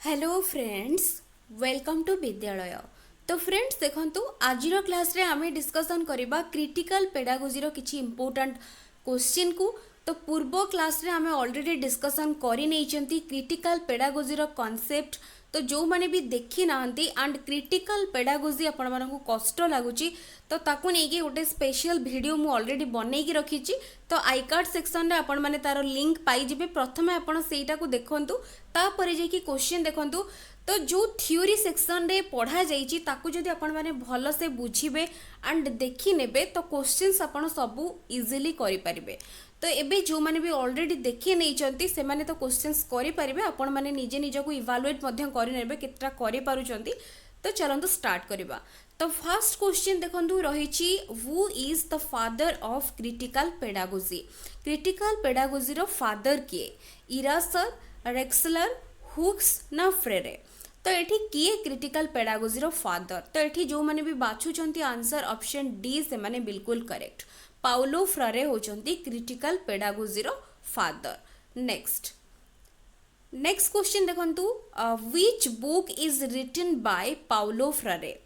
Hello friends, welcome to विद्यालय। तो friends देखंतु आज क्लास रे आमे डिस्कशन करिबा क्रिटिकल पेडागोजी रो किछि इंपोर्टेंट क्वेश्चन को। तो पूर्व क्लास रे आमे ऑलरेडी डिस्कशन करि नैचंती क्रिटिकल पेडागोजी रो कांसेप्ट। तो जो माने भी देखि नाहंती एंड क्रिटिकल पेडागोजी आपण मानकु कष्ट लागुची तो ताकू नै कि गोटे स्पेशल वीडियो मु ऑलरेडी बनै कि रखिची। तो आई कार्ड सेक्शन रे आपण माने तार लिंक पाई जिबे। प्रथमे आपण सेटा को देखंतु तापरे जे कि क्वेश्चन देखंतु। तो जो थ्योरी सेक्शन रे पढ़ा जाइची ताकू जदि आपण माने भलो से बुझिबे एंड देखि नेबे तो क्वेश्चंस आपण सबु इजीली करि परिबे। तो एबे जो माने भी ऑलरेडी देखि नै चंती से माने तो क्वेश्चंस करि परिबे। आपण माने निजे निजे को इवैल्यूएट मध्यम करि नेबे केतरा करि पारुचंती। तो चलंतु स्टार्ट करिबा। तो फर्स्ट क्वेश्चन देखंतु रहिची who is the father of critical pedagogy. Critical pedagogy रो फादर किए? इरासर, रेक्सलर, हुक्स ना फ्रेरे। तो एठी किए क्रिटिकल पेडागोजी रो फादर? तो एठी जो माने भी बाछुचंती आंसर ऑप्शन डी से माने बिल्कुल करेक्ट। पाउलो फ्रेरे होचंती क्रिटिकल पेडागोजी रो फादर। नेक्स्ट क्वेश्चन देखंतु which book is written by Paulo Freire.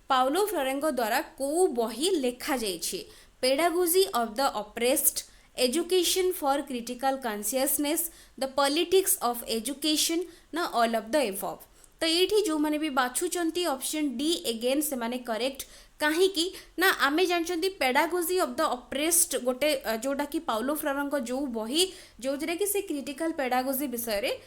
Paulo फ्रेरेंको द्वारा को बही लेखा जाइछि? Pedagogy of the oppressed, education for critical consciousness, the politics of education ना ऑल ऑफ द एबव। तो ये जो माने भी बाछुचंती ऑप्शन डी अगेन से माने करेक्ट। कहीं ना आमे जानचंती पेडागोजी ऑफ द ऑप्रेस्ड गोटे जोटा कि पाउलो फ्रेरेंको जो बही जो कि से क्रिटिकल पेडागोजी विषय रे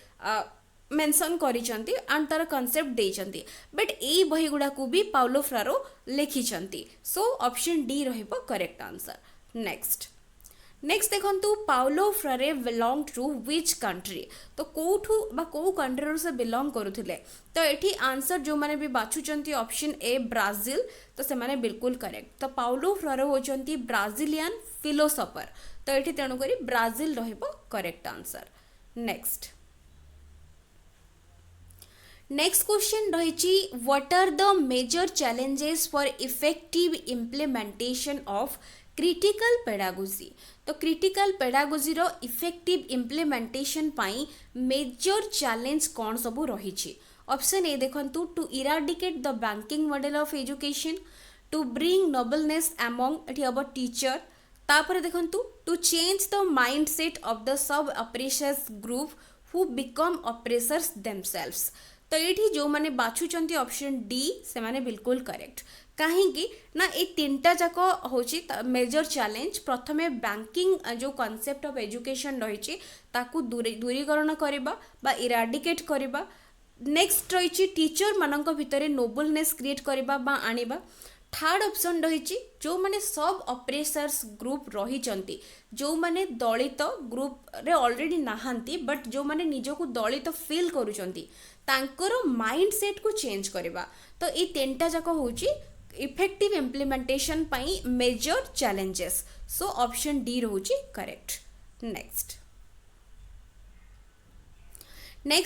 मेंशन करिसंती एंड तार कांसेप्ट देइसंती। बट एई बही गुडा को भी पाउलो फ्रेरो लिखिसंती। सो ऑप्शन डी रहइबो करेक्ट आंसर। नेक्स्ट देखंतु Paulo Freire belong to which country. तो कोठू बा को कंट्री से बिलोंग करुथिले? तो एठी आंसर जो माने भी बाछुचंती ऑप्शन ए ब्राजील। तो से माने बिल्कुल करेक्ट। तो पाउलो फ्रेरो होचंती ब्राजीलियन फिलोसोफर। तो एठी तेणु करी ब्राजील रहइबो करेक्ट आंसर। नेक्स्ट क्वेश्चन रही what are the major challenges for effective implementation of critical pedagogy. तो क्रिटिकल पेडागोजी रो इफेक्टिव इम्प्लीमेंटेशन पाई मेजर चैलेंज कौन सबू रही? ऑप्शन ए देखंतु to eradicate the banking model of education, to bring nobleness among एठी अब टीचर, तापर देखंतु to change the mindset of the sub operations group who become oppressors themselves. तो ये जो माने बाछुचंती ऑप्शन डी से माने बिल्कुल करेक्ट। कहीं ना ये तीनटा जाक होची मेजर चैलेंज। प्रथमे बैंकिंग जो कॉन्सेप्ट ऑफ एजुकेशन रही ताकू दूरीकरण करबा बा इराडिकेट करबा। नेक्स्ट रही टीचर मानक भितरे नोबलनेस क्रिएट करबा बा आनिबा। थर्ड ऑप्शन रही जो माने सब ऑपरेसर्स ग्रुप रही जो माने दलित ग्रुप रे ऑलरेडी नहांती बट जो माने निजको दलित फील करूचंती तांकर माइंडसेट को चेंज करबा। तो ये तीनटा जाक होची इफेक्टिव इम्प्लीमेंटेशन पाई major challenges. So option D रहूची करेक्ट। नेक्स्ट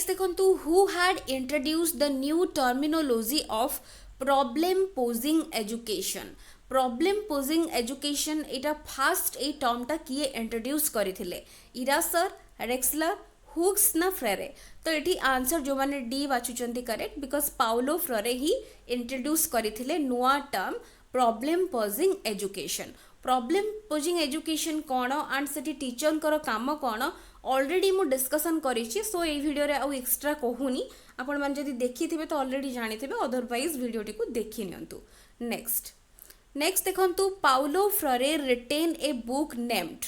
देखंतु who had introduced the new terminology of problem posing education. Problem posing education एटा फास्ट ए टर्मटा किए इंट्रोड्यूस करथिले? इरासर, रेक्सलर, हुक्स ना फ्रेरे। तो ये आंसर जो माने डी बाछुचंती करेक्ट बिकॉज पाउलो फ्रेरे ही इंट्रोड्यूस करथिले नुआ term problem posing education. Problem posing education कौन एंड से टीचर कर काम कौन ऑलरेडी मु डिस्कशन करिछि। सो ये वीडियो रे आउ एक्स्ट्रा कहूनी। आपण माने जदि देखिथिबे तो ऑलरेडी जानिथिबे, अदरवाइज वीडियोटी को देखि नियंतु। नेक्स्ट देखंतु Paulo Freire written a book named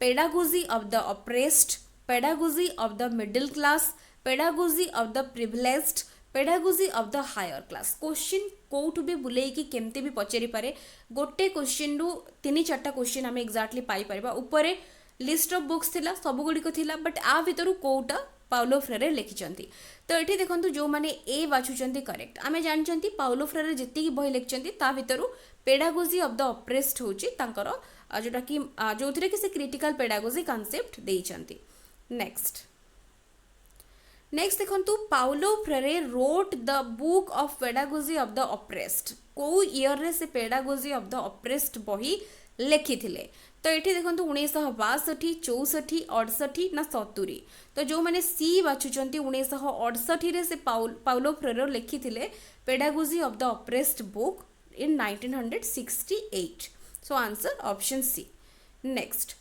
pedagogy of the oppressed, pedagogy of the middle class, pedagogy of the privileged, pedagogy of the higher class. Question कोठु भी बुले कि केमते भी पचेरी पारे। गोटे क्वेश्चन रु 3-4टा क्वेश्चन आमे एग्जैक्टली पाई परबा। ऊपर लिस्ट ऑफ बुक्स थिला, सब गुडी को थिला but uh भितरु Kota Paulo Frere लिखिचंती। तो एठी देखंतु जो माने ए बाछुचंती करेक्ट। आमे जानचंती पाउलो फ्रेरे जेति की बही लिखचंती ता भितरु पेडागोजी ऑफ द ऑप्रेस्ड होची तांकर जोटा कि जोथरे कि से क्रिटिकल पेडागोजी कांसेप्ट देइचंती। नेक्स्ट देखंतु Paulo Freire wrote the book of pedagogy of the oppressed. को ईयर रे से पेडागोजी ऑफ द ऑप्रेस्ड बही लिखिथिले? तो ये देखो 1962 64 68 ना 70। तो जो मैंने सी बाछुंट 1968 से पाउलो फ्रेरो लिखी pedagogy of the oppressed book in 1968। So answer option C. Next,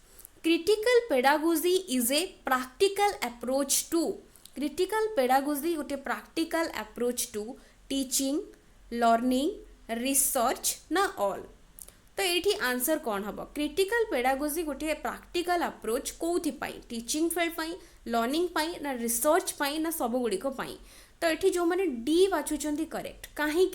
critical pedagogy is a practical approach to. Critical pedagogy गोटे practical approach to teaching, learning, research ना ऑल। तो ये आंसर कौन हम? क्रिटिकल पेडागोजी गोटे practical approach कौथि पाई? Teaching field पाई, लर्निंग पाई ना रिसर्च पाई ना सब गुड़िक पाई? तो ये जो मैंने डी बाछुंट करेक्ट। कहीं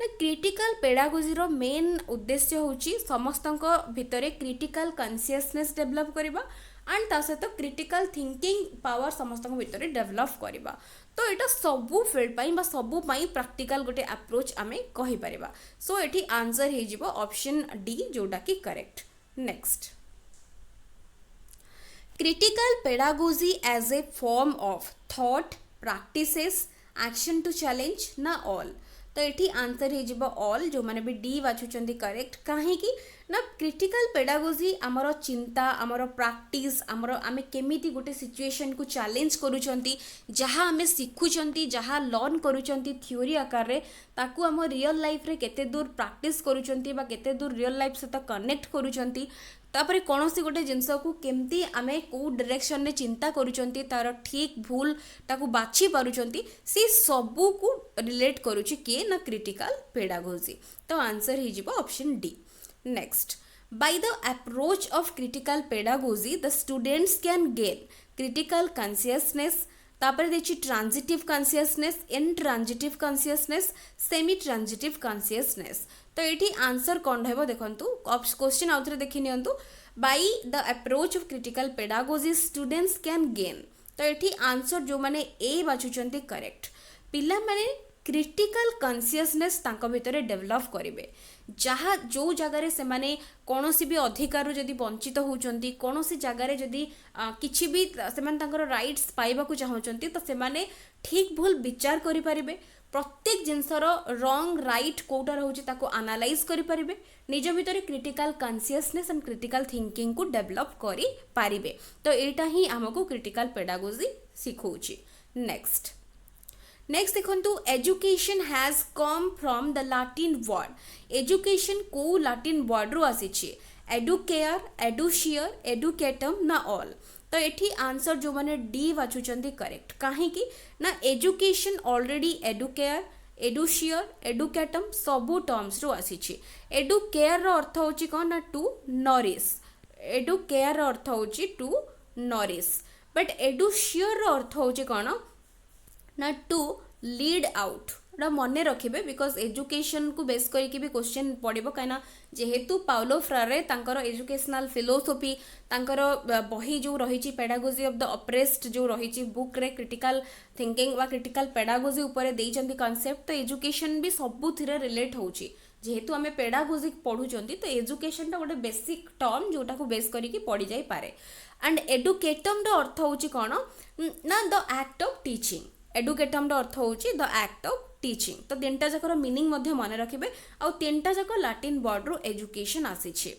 ना क्रिटिकल पेडागोजी रो मेन उद्देश्य होची समस्त भितर क्रिटिकल कॉन्शियसनेस डेवलप करबा एंड ता सहित क्रिटिकल थिंकिंग पावर समस्त भितर डेवलप करबा। तो यहाँ सबू फील्ड पाई बा सबू पाई प्रैक्टिकल गोटे अप्रोच आमे कहि परिबा। सो एठी आंसर हे जिवो ऑप्शन डी जोटा कि correct. Next, critical pedagogy as a form of thought, practices, action to challenge ना ऑल। तो ये आंसर हे जिवो ऑल, जो माने भी डी बाछुंट करेक्ट। कहीं ना क्रिटिकल पेडागोजी आमर चिंता, आमर प्रैक्टिस, आमर आमे केमिति गोटे सिचुएशन को चैलेंज करूछंती, जहाँ आमे शिखुछंती, जहाँ लर्न करूछंती थ्योरी आकार रे, ताकू आम रियल लाइफ रे केते दूर प्रैक्टिस करूछंती बा केते दूर रियल लाइफ सहित कनेक्ट करूछंती, तापरे कौन सी गोटे जिनस को केमती आमे को डायरेक्शन ने चिंता करूछंती, तार ठीक भूल ताकू बाछि पारुछंती, से सबू को रिलेट करूछि किए ना क्रिटिकल पेडागोजी। तो आंसर हे जिवो option D. Next, by the approach of critical pedagogy the students can gain critical consciousness, तापर देखिए transitive consciousness, intransitive consciousness, semi transitive consciousness. तो ये आंसर कौन है देखंतु क्वेश्चन आउथरे देखि नियंतु। By the approach of critical pedagogy students can gain. तो ये आंसर जो माने ए बाछुचंती करेक्ट। पिला माने क्रिटिकल कॉन्शियसनेस तांको भितरे डेवलप करिवे, जहाँ जो जगार से माने कौन सी भी अधिकार जदि वंचित होउचंती, कौन सी जगार जदि किछि भी से माने तांकर राइट्स पाइबा को चाहउचंती, तो से माने ठीक भूल विचार करि परिबे, प्रत्येक जिनसर रॉन्ग राइट कोटा रहउची ताको एनालाइज करि परिबे, निज भितर critical consciousness and critical thinking को डेवलप करि पारिबे। तो एटा ही हमको क्रिटिकल पेडागोजी सिखौची। नेक्स्ट देखंतु education has come from the Latin word. Education को लैटिन वर्ड रो आसीछि, एडुकेयर, एडुशियर, एडुकेटम ना ऑल। तो ये आंसर जो मैंने डी बाछुचंती करेक्ट। कहीं ना एजुकेशन ऑलरेडी एडुकेयर, एडुशियर, एडुकेटम सबू टर्म्स रो आसीछि। एडुकेयर रो अर्थ होछि कोन ना टू नरिश, एडुकेयर रो अर्थ होछि टू नरिश, बट एडुशियर रो अर्थ होछि कोन ना टू लीड आउट। मन रखिए बिकज एजुकेशन को बेस करके भी क्वेश्चन पड़ो कहीं जेहेतु पाउलो फ्रेरे तांकर एजुकेशनल फिलोसोफी तांकर बही जो रही पेडागोजी ऑफ द ऑप्रेस्ड जो रही बुक रे क्रिटिकल थिंकिंग वा क्रिटिकल पेडागोजी उपरे देइचंती कांसेप्ट। तो एजुकेशन भी सबुथिरे रिलेट होउची, जेहेतु आमे पेडागोजी पढ़ुचंती तो एजुकेशन टा गोटे बेसिक टर्म जोटा को बेस करके पढ़ी जाई पारे। एंड एडुकेटम रो अर्थ होउची कोन ना the act of teaching. Educatum रो अर्थ होउची द एक्ट ऑफ टीचिंग। तो तीनटा जाकर मीनिंग मध्य मन रखिबे आ तीनटा जाक लैटिन वर्ड रो एजुकेशन आसीछि।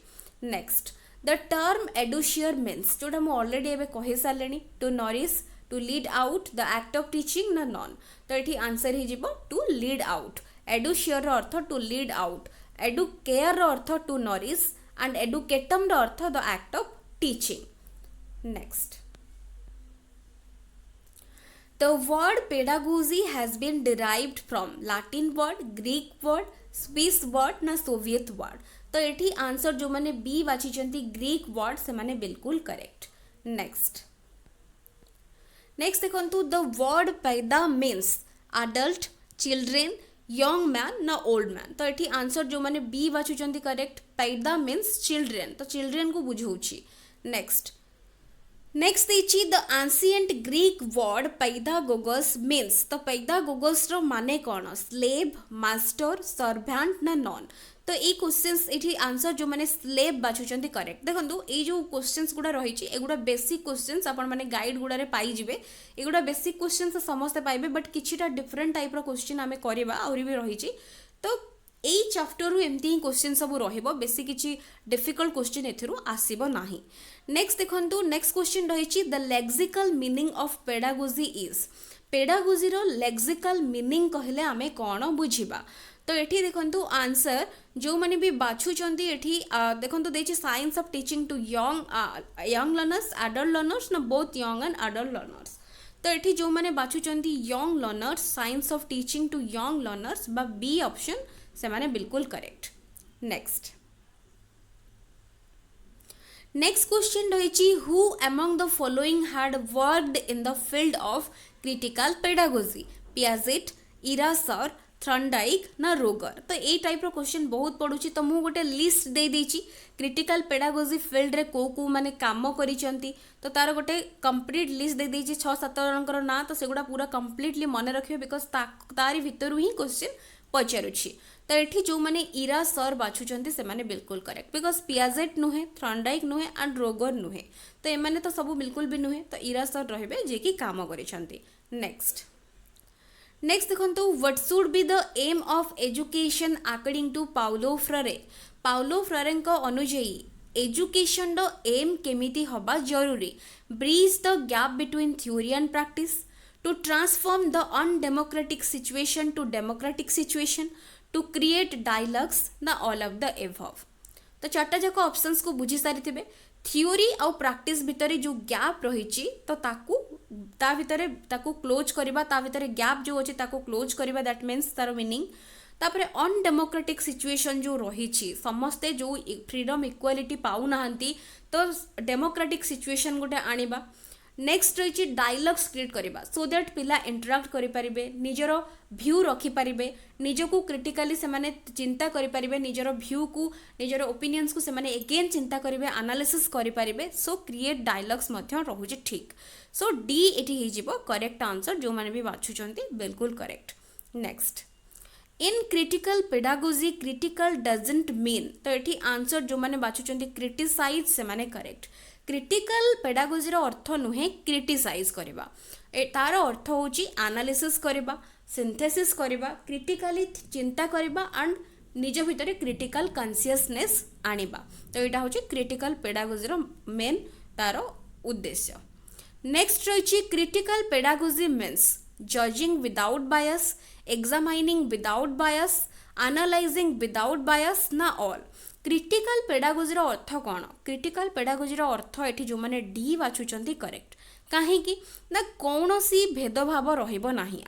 Next, the term educere means जोटा मु ऑलरेडी एबे कहि सारलेनी, to nourish, to lead out, the act of teaching ना नॉन। तो एठी आंसर ही जिवो टू लीड आउट। एडुशियर रो अर्थ टू लीड आउट, एडुकेयर रो अर्थ टू नरिश एंड एडुकेटम रो अर्थ the act of teaching. Next, the word pedagogy has been derived from Latin word, Greek word, Swiss word ना Soviet word। तो ये answer जो मैंने बी बाछिचंती ग्रीक वर्ड से माने बिल्कुल करेक्ट। नेक्स्ट देखंतु the word paida means adult, children, young man ना ओल्ड मैन। तो ये आंसर जो मैंने बी बाछिचंती करेक्ट। पैदा मीन्स चिल्ड्रेन, तो चिल्ड्रेन को बुझौछि। नेक्स्ट देखिए the ancient Greek word paidagogos means. तो पैदागोगस रो माने कौन? स्लेव, मास्टर, सर्वेंट ना नॉन। तो ये क्वेश्चंस ये आंसर जो मैंने स्लेव बाछुचंती करेक्ट। देखो ये जो क्वेश्चंस गुड़ा रही एगुड़ा बेसिक क्वेश्चंस आपण माने गाइड गुड़ारे पाइबे, एगुड़ा बेसिक क्वेश्चंस समस्ते पाइबे, बट किछिटा डिफरेंट टाइप रो क्वेश्चन आमे करबा और भी रही। तो एई चैप्टर रु एमती ही क्वेश्चन सब रहिबो बेसी किछि डिफिकल्ट क्वेश्चन एथिरु आसीबो नाही। नेक्स्ट देखंतु नेक्स्ट क्वेश्चन रहिछि the lexical meaning of pedagogy is. Pedagogy रो लेक्सिकल मीनिंग कहले आमे कोन बुझिबा। तो एठी देखंतु आंसर जो माने भी बाछुचंती एठी देखंतु देछि science of teaching to young learners adult learners ना both young and adult learners. तो एठी जो माने बाछुचंती young learners science of teaching to young learners बा बी ऑप्शन से माने बिल्कुल करेक्ट। नेक्स्ट नेक्स्ट क्वेश्चन रही who among the following had worked in the field of critical pedagogy Piaget Ira Shor Thorndike ना रोगर। तो यही टाइप रो question बहुत पड़ुची तो मु गोटे लिस्ट दे देछि क्रिटिकल पेडागोजी फील्ड रे को माने काम करिसंती तो तार गोटे कंप्लीट लिस्ट दे देछि 6-7 जनकर ना तो सेगुडा पूरा कंप्लीटली मन रखियो बिकॉज तारी भितरु ही क्वेश्चन पचारुछि। तो एठी जो माने इरा सर बाछुचंती से माने बिल्कुल करेक्ट बिकॉज पियाजेट नुहे थर्नडाइक नुहे एंड रोगर नुहे तो एमाने तो सब बिल्कुल भी नुहे तो इरा सर रहिबे जे कि काम करिसंती। नेक्स्ट देखंतु what should be the aim of education according to Paulo Freire. Paulo Freire को अनुଯାयी एजुकेशन रो एम केमिति हबा जरूरी bridge the gap between theory and practice to transform the undemocratic situation to democratic situation to create dialogues ना all of the above. तो चार्टा जाक ऑप्शंस को बुझी सारी थिबे थ्योरी और प्रैक्टिस भितर जो गैप रही तो ताकू ता भितर ताकू क्लोज करबा ता भितर गैप जो अछि ताकू क्लोज करबा दैट मीन्स तार मीनिंग तापरे अनडेमोक्रेटिक सिचुएशन जो रही समस्ते जो फ्रीडम इक्वालिटी पाउ नाहंती तो डेमोक्रेटिक सिचुएशन गोटे आनिबा। नेक्स्ट रही डायलॉग्स क्रिएट करबा सो दैट पिला इंटराक्ट करि परिबे निजरो व्यू रखि परिबे निजको क्रिटिकली से माने चिंता करि परिबे निजरो व्यू को निजरो ओपिनियंस को से माने अगेन चिंता करिवे एनालिसिस करि परिबे सो क्रिएट डायलॉग्स मध्य रहुजे ठीक। सो डी एठी हि जिवो करेक्ट आंसर जो माने भी बाछुचंती बिल्कुल correct. Next in critical pedagogy critical doesn't mean तो एठी आंसर जो माने बाछुचंती क्रिटिसाइज से माने करेक्ट। क्रिटिकल पेडागोजी रो अर्थ नुहे क्रिटिसाइज करबा तार अर्थ होची एनालिसिस करबा सिंथेसिस करबा क्रिटिकली चिंता करबा एंड निज भितर क्रिटिकल कॉन्शियसनेस आनिबा तो एटा होची क्रिटिकल पेडागोजी रो मेन तार उद्देश्य। नेक्स्ट रही critical pedagogy means judging without bias examining without bias analysing without bias ना ऑल। क्रिटिकल पेडागोजी रो अर्थ कौन क्रिटिकल पेडागोजी रो अर्थ एठी जो माने डी बाछुचंती करेक्ट काहेकि ना कौनसी भेदभाव रहिबो नाही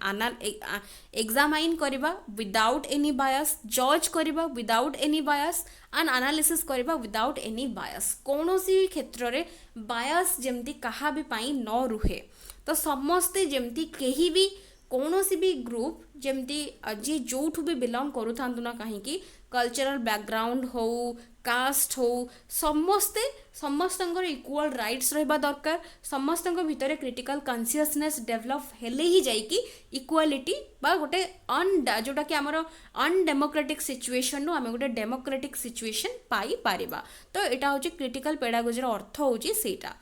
एग्जामाइन करबा विदाउट एनी बायस जज करबा without any bias and analysis करबा विदाउट एनी बायस कौनसी क्षेत्र रे बायस जेमती कहा भी पाई न रुहे तो समस्ते जेमती केही भी कौनसी भी ग्रुप जेमती जी जोठू भी बिलोंग करूथांतु ना कहीं कल्चरल बैकग्राउंड हो कास्ट हो समस्ते समस्तंकर इक्वल राइट्स रहबा दरकार समस्तंक भितरे क्रिटिकल कॉन्शियसनेस डेवलप हेले ही जाई कि इक्वालिटी बा गोटे जोटा कि हमर अनडेमोक्रेटिक सिचुएशन नु आमे गोटे डेमोक्रेटिक सिचुएशन पाई पारिबा तो एटा होची क्रिटिकल पेडागोजी रो अर्थ होची सेटा।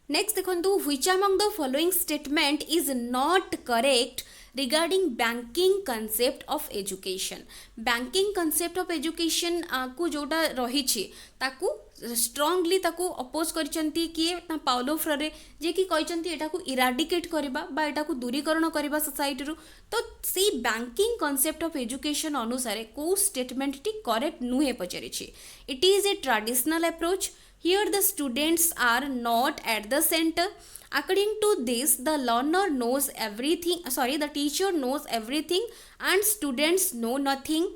नेक्स्ट देखंतु which among the following statement is not correct regarding banking concept of education. Banking concept of education को जोटा रही ताकू स्ट्रांगली ताकू अपोज करचंती किए ना पाउलो फ्रेरे जे कि कहचंती एटा को इराडिकेट करबा बा एटा को दूरीकरण करबा सोसाइटी रु तो सी बैंकिंग कंसेप्ट ऑफ एजुकेशन अनुसार को स्टेटमेंट टी करेक्ट नुहे पचरिछि। It is a traditional approach here the students are not at the center according to this the learner knows everything the teacher knows everything and students know nothing।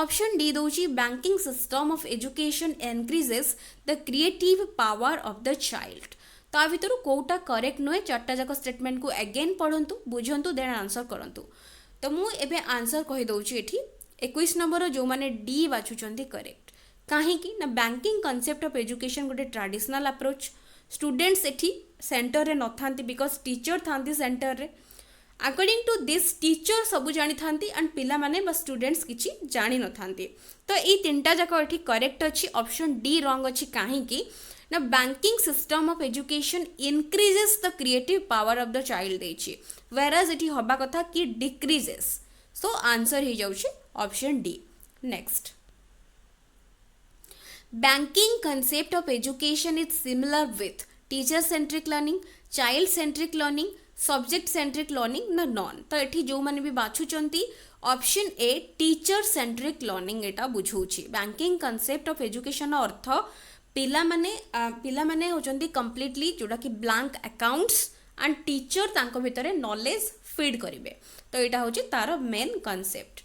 option D Dochi banking system of education increases the creative power of the child। ता भितर Kota correct नुहे चारटा जाक statement को again पढ़ंतु बुझंतु then answer करंतु। तो मु एबे answer कहि दउची एठी 21 नंबर जो माने डी बाछुचंती करेक्ट कहीं ना बैंकिंग कंसेप्ट ऑफ एजुकेशन गोटे ट्रेडिशनल अप्रोच स्टूडेंट्स एठी सेंटर रे न थांती बिकॉज टीचर थांती सेंटर रे अकॉर्डिंग टू दिस टीचर सब जानी थांती एंड पिला माने बस स्टूडेंट्स किछि जानी न थांती तो ई तीनटा जाक एठी करेक्ट अछि। ऑप्शन डी रॉन्ग अछि काहेकि ना banking system of education increases the creative power of the child देछि वेराज एठी हबा कथा कि डिक्रीजेस सो आंसर हो जाउछि option D. Next, banking concept of education is similar with teacher centric learning, child centric learning, subject centric learning ना non. तो एठी जो माने भी बाछुचंती option A teacher centric learning एटा बुझौछि। बैंकिंग कॉन्सेप्ट ऑफ एजुकेशन अर्थ पिला माने होचंती कंप्लीटली जोटा कि ब्लैंक अकाउंट्स एंड टीचर तांको भितरे नॉलेज फीड करिवे। तो एटा होछि तार मेन कॉन्सेप्ट।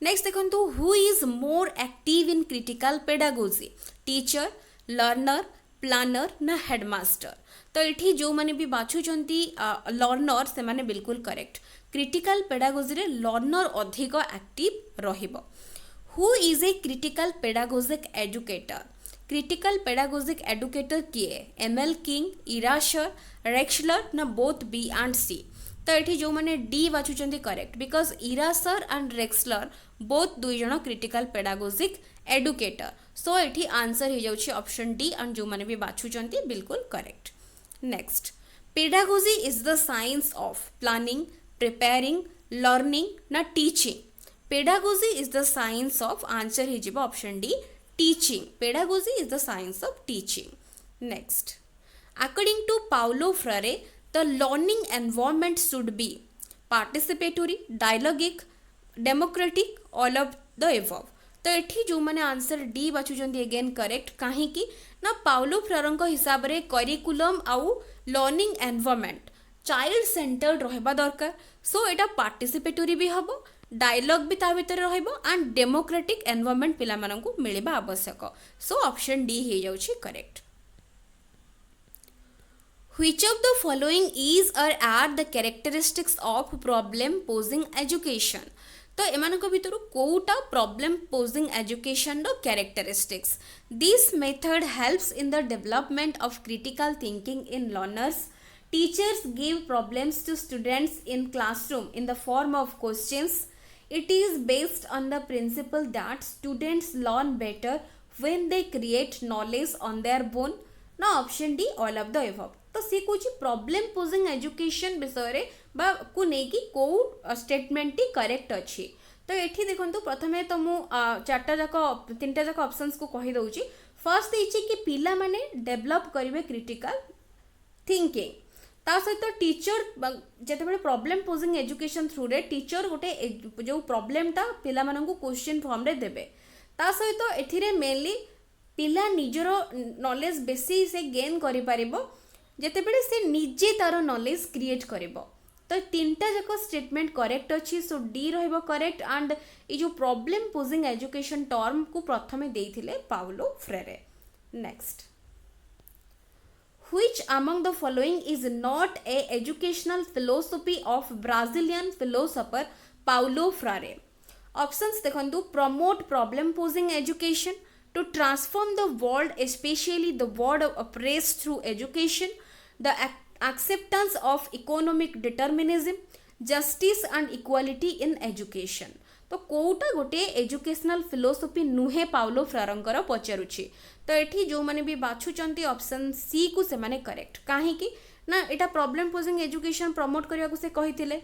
नेक्स्ट देखंतु who is more active in critical pedagogy, teacher, learner, planner ना हेडमास्टर। तो ये जो मैंने भी बाछुचंती लर्नर से माने बिल्कुल करेक्ट। क्रिटिकल पेडागोजी रे लर्नर अधिक एक्टिव रहिबो। Who is a critical pedagogic educator, critical pedagogic educator किए, एमएल किंग, इराशर, रेक्सलर ना बोथ बी एंड सी। तो ये जो मैंने डी बाछुचंती correct because Ira Shor and Rexler both दुई जन क्रिटिकल पेडागोजिक एडुकेटर। सो ये आंसर हो जाउछि ऑप्शन डी एंड जो मैंने भी बाछुचंती बिल्कुल correct. Next, pedagogy is the science of planning, preparing, learning ना teaching. Pedagogy is the science of, answer हो जाइबो option D teaching. Pedagogy is the science of teaching. Next, according to Paulo Freire the learning environment should be participatory, dialogic, democratic, all of the above। तो एठी जो माने answer D बाछुचंती again correct कहीं ना Paulo फ्रेरों हिसाब रे curriculum आउ learning environment child centred रहबा दरकार। सो एटा पार्टिसिपेटरी भी हबो, डायलॉग भी ता भीतर रहइबो एंड डेमोक्रेटिक एनवायरनमेंट पिला माननकु मिलिबा आवश्यक। सो ऑप्शन डी हे जाउछि correct. Which of the following is or are the characteristics of problem posing education? तो एमानक भितरु कोउटा प्रॉब्लम पोजिंग एजुकेशन रो characteristics. This method helps in the development of critical thinking in learners. Teachers give problems to students in classroom in the form of questions. It is based on the principle that students learn better when they create knowledge on their own ना option D all of the above. तो C कुछ problem posing education विषय बा को नेकी को statement टी correct अच्छी। तो ये देखो प्रथमे तो मु चार्टा जाक तीनटा जाक ऑप्शंस को कहि दउची। फर्स्ट देछि कि पिला माने डेवलप करिवे क्रिटिकल थिंकिंग। ता सहित टीचर जेते बेले प्रॉब्लम पोजिंग एजुकेशन थ्रू रे टीचर गोटे जो प्रॉब्लम टा पिला माननकु क्वेश्चन फॉर्म रे देबे। ता सहित एथिरे मेनली पिला निजरो नॉलेज बेसी से गेन करि पारिबो जेते बेले से निजे तारो नॉलेज क्रिएट करिबो। तो तीनटा जाक स्टेटमेंट करेक्ट अच्छी। सो डी रहइबो करेक्ट एंड ये जो प्रॉब्लम पोजिंग एजुकेशन टर्म को प्रथमे देइथिले Paulo Freire. Next, which among the following is not a educational philosophy of Brazilian philosopher Paulo Freire? Options देखंतु promote problem posing education, to transform the world especially the world of oppressed through education, the acceptance of economic determinism, justice and equality in education। तो कोटा गोटे educational philosophy नुहे Paulo फ्रेरोंकर पचारुछि। तो एठी जो माने भी बाछुचंती ऑप्शन सी को से माने करेक्ट कहीं ना एटा प्रॉब्लम पोजिंग एजुकेशन प्रमोट करने को से कहिथिले।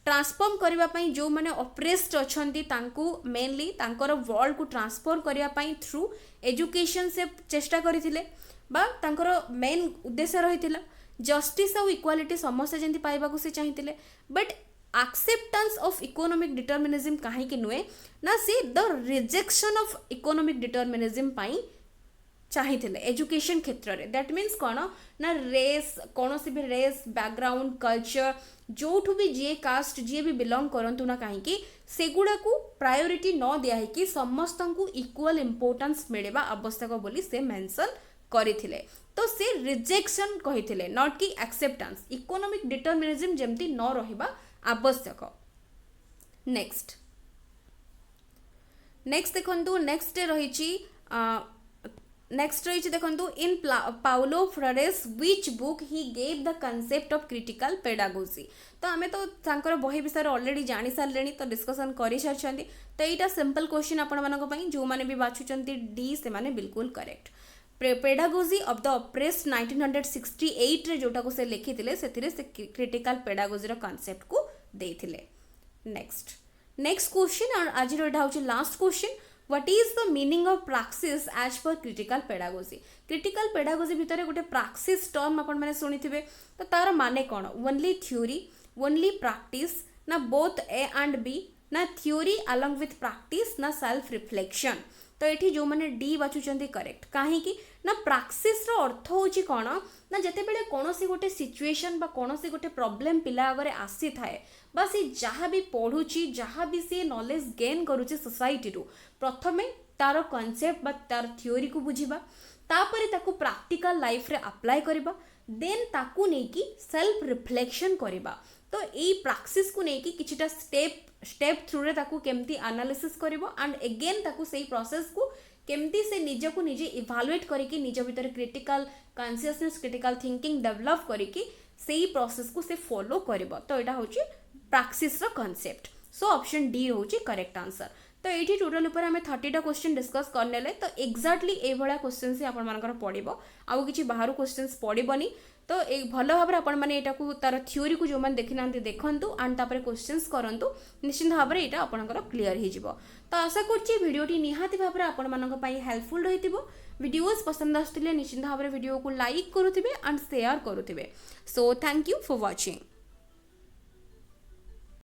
ट्रांसफॉर्म करबा पई जो माने ऑप्रेस्ड अछंती तांकू मेनली तांकर वर्ल्ड को ट्रांसफॉर्म करबा पई थ्रू एजुकेशन से चेष्टा करिथिले बा तांकर मेन उद्देश्य रहिथिला। जस्टिस और इक्वालिटी समस्त जेंति पाइबा को से चाहिथिले but acceptance of economic determinism कहीं कि नुए ना से the rejection of economic determinism पाई चाहिए एजुकेशन क्षेत्र में। दैट मीन्स कौन ना रेस कौन सी भी रेस बैकग्राउंड कल्चर जो भी जी कास्ट जी भी बिलोंग करंतु ना कहीं सेगुड़ा को प्रायोरिटी न दिया कि समस्त को इक्वल इम्पोर्टेंस मिलवा आवश्यक बोली से मेंशन करथिले। तो से रिजेक्शन कहिथिले नॉट कि एक्सेप्टेंस इकोनॉमिक डिटरमिनिज्म जेमती न रहिबा आवश्यक। नेक्स्ट देखंतु नेक्स्ट रही नेक्स्ट रही देखो in Paulo Freire's which book he gave the concept of critical pedagogy. तो आमे तो तांकर बही विषय ऑलरेडी जानी सारे तो डिस्कसन कर सारी। तो यहाँ सिंपल क्वेश्चन आपण मानी जो मैंने भी बाछुंट डी से माने बिल्कुल correct. Pedagogy of the oppressed 1968 रे जोटा को से लिखी से क्रिटिकल पेडागोजी रो कांसेप्ट को देथिले। नेक्स्ट क्वेश्चन और आज एटा हूँ last question what is the meaning of practice as पर क्रिटिकल पेडागोजी क्रिटिकल पेडागोजी भितर गोटे प्रैक्टिस टर्म आपण मैंने शुणी थे तो तार माने कौन ओनली थ्योरी ओनली प्रैक्टिस ना बोथ ए एंड बी ना थ्योरी अलॉन्ग विथ प्रैक्टिस ना सेल्फ रिफ्लेक्शन तो ये जो मैंने डी बाछुंट करेक्ट कहीं ना प्रैक्टिस अर्थ हूँ कौन ना जिते बड़े कौन सी गोटे सिचुएशन बा कौन सी गोटे प्रॉब्लम पिला आगे आसी थाए बा सी जहाँ भी पढ़ुची जहाँ भी सी नॉलेज गेन करुचे सोसाइटी रू प्रथमे तार कॉन्सेप्ट बा तार थ्योरी को बुझीबा तापरे ताकू प्रैक्टिकल लाइफ रे अप्लाई करबा देन ताकू नेकी सेल्फ रिफ्लेक्शन करबा तो यही प्रैक्टिस को नेकी किछिटा स्टेप थ्रू रे ताकू केमती एनालिसिस करबो एंड अगेन ताकू सही प्रोसेस को केमती से निज को निजे इवालुएट करके निज भीतर critical consciousness critical thinking develop करके सही प्रोसेस को से फॉलो करबो तो एटा होची प्रैक्टिस रो कांसेप्ट सो ऑप्शन डी होची करेक्ट आंसर तो ये टोटल ऊपर आम 30टा क्वेश्चन डिस्कस करने तो एक्जाक्टली ये क्वेश्चन से आपर पड़ो आउ कि बाहर क्वेश्चन पड़ोनी तो एक भल भाव में यहाँ तार थ्योरी को जो मैंने देखी ना देखूँ एंड तापर क्वेश्चंस करूँ निश्चित भाव में यहाँ आपंकर क्लीयर हो तो आशा करोटी निहाती भाव में आपण हेल्पफुल रही वीडियोस पसंद आसुले निश्चित भाव में वीडियो को लाइक करुवे एंड शेयर करुवे so thank you for watching.